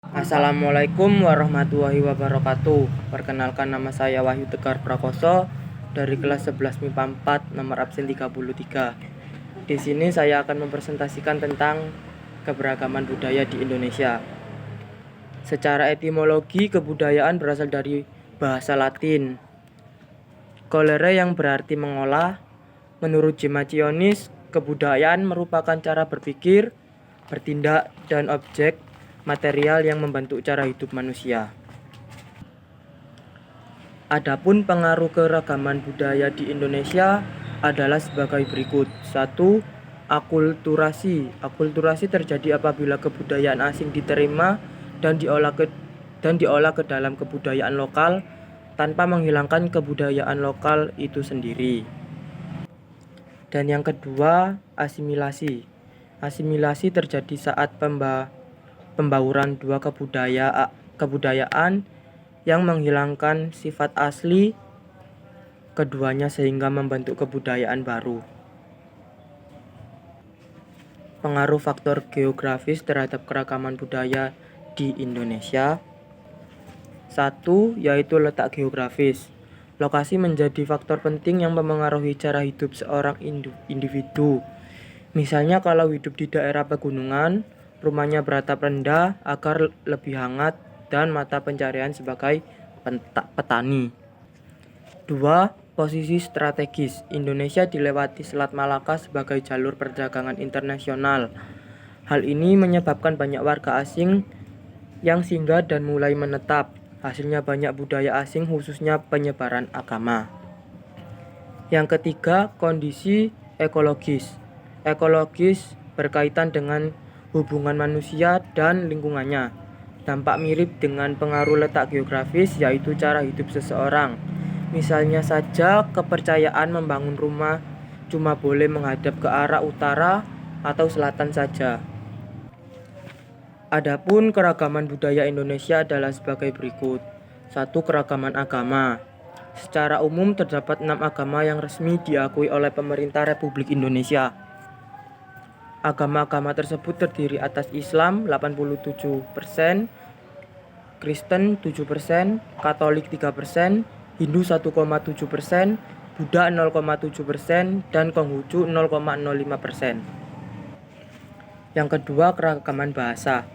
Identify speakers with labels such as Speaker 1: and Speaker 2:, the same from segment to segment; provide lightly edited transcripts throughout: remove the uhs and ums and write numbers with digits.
Speaker 1: Assalamualaikum warahmatullahi wabarakatuh. Perkenalkan, nama saya Wahyu Tegar Prakoso dari kelas 11 MIPA 4 nomor absen 33. Di sini saya akan mempresentasikan tentang keberagaman budaya di Indonesia. Secara etimologi, kebudayaan berasal dari bahasa Latin colere yang berarti mengolah. Menurut Jimacionis, kebudayaan merupakan cara berpikir, bertindak, dan objek material yang membentuk cara hidup manusia. Adapun pengaruh keragaman budaya di Indonesia adalah sebagai berikut. 1. Akulturasi. Akulturasi terjadi apabila kebudayaan asing diterima dan diolah ke dalam kebudayaan lokal tanpa menghilangkan kebudayaan lokal itu sendiri. Dan yang kedua, asimilasi. Asimilasi terjadi saat pembauran dua kebudayaan yang menghilangkan sifat asli keduanya sehingga membentuk kebudayaan baru. Pengaruh faktor geografis terhadap keragaman budaya di Indonesia. 1. Yaitu letak geografis. Lokasi menjadi faktor penting yang memengaruhi cara hidup seorang individu. Misalnya kalau hidup di daerah pegunungan, rumahnya beratap rendah agar lebih hangat dan mata pencarian sebagai petani. 2. Posisi strategis. Indonesia dilewati Selat Malaka sebagai jalur perdagangan internasional. Hal ini menyebabkan banyak warga asing yang singgah dan mulai menetap. Hasilnya banyak budaya asing, khususnya penyebaran agama. Yang ketiga, kondisi ekologis. Ekologis berkaitan dengan hubungan manusia dan lingkungannya. Dampak mirip dengan pengaruh letak geografis, yaitu cara hidup seseorang. Misalnya saja, kepercayaan membangun rumah cuma boleh menghadap ke arah utara atau selatan saja. Adapun keragaman budaya Indonesia adalah sebagai berikut. 1. Keragaman agama. Secara umum terdapat 6 agama yang resmi diakui oleh pemerintah Republik Indonesia. Agama-agama tersebut terdiri atas Islam 87%, Kristen 7%, Katolik 3%, Hindu 1,7%, Buddha 0,7%, dan Konghucu 0,05%. Yang kedua, keragaman bahasa.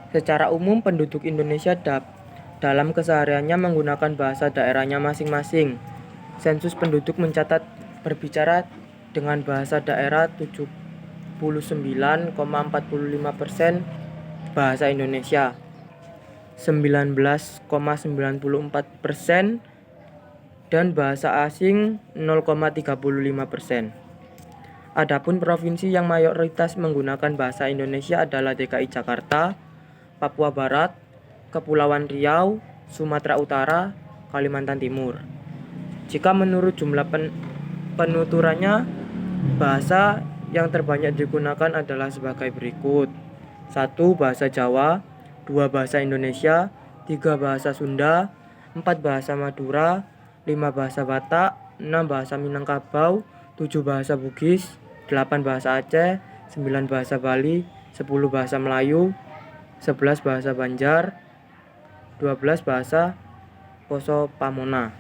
Speaker 1: Secara umum penduduk Indonesia dalam kesehariannya menggunakan bahasa daerahnya masing-masing. Sensus penduduk mencatat berbicara dengan bahasa daerah 79,45%, bahasa Indonesia 19,94%, dan bahasa asing 0,35%. Adapun provinsi yang mayoritas menggunakan bahasa Indonesia adalah DKI Jakarta, Papua Barat, Kepulauan Riau, Sumatera Utara, Kalimantan Timur. Jika menurut jumlah penuturannya, bahasa yang terbanyak digunakan adalah sebagai berikut. 1. Bahasa Jawa, 2. Bahasa Indonesia, 3. Bahasa Sunda, 4. Bahasa Madura, 5. Bahasa Batak, 6. Bahasa Minangkabau, 7. Bahasa Bugis, 8. Bahasa Aceh, 9. Bahasa Bali, 10. Bahasa Melayu, 11. Bahasa Banjar, 12. Bahasa Poso Pamona.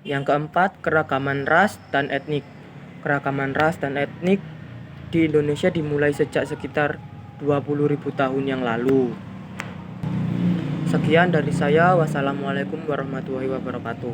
Speaker 1: Yang keempat, keragaman ras dan etnik. Keragaman ras dan etnik di Indonesia dimulai sejak sekitar 20.000 tahun yang lalu. Sekian dari saya. Wassalamualaikum warahmatullahi wabarakatuh.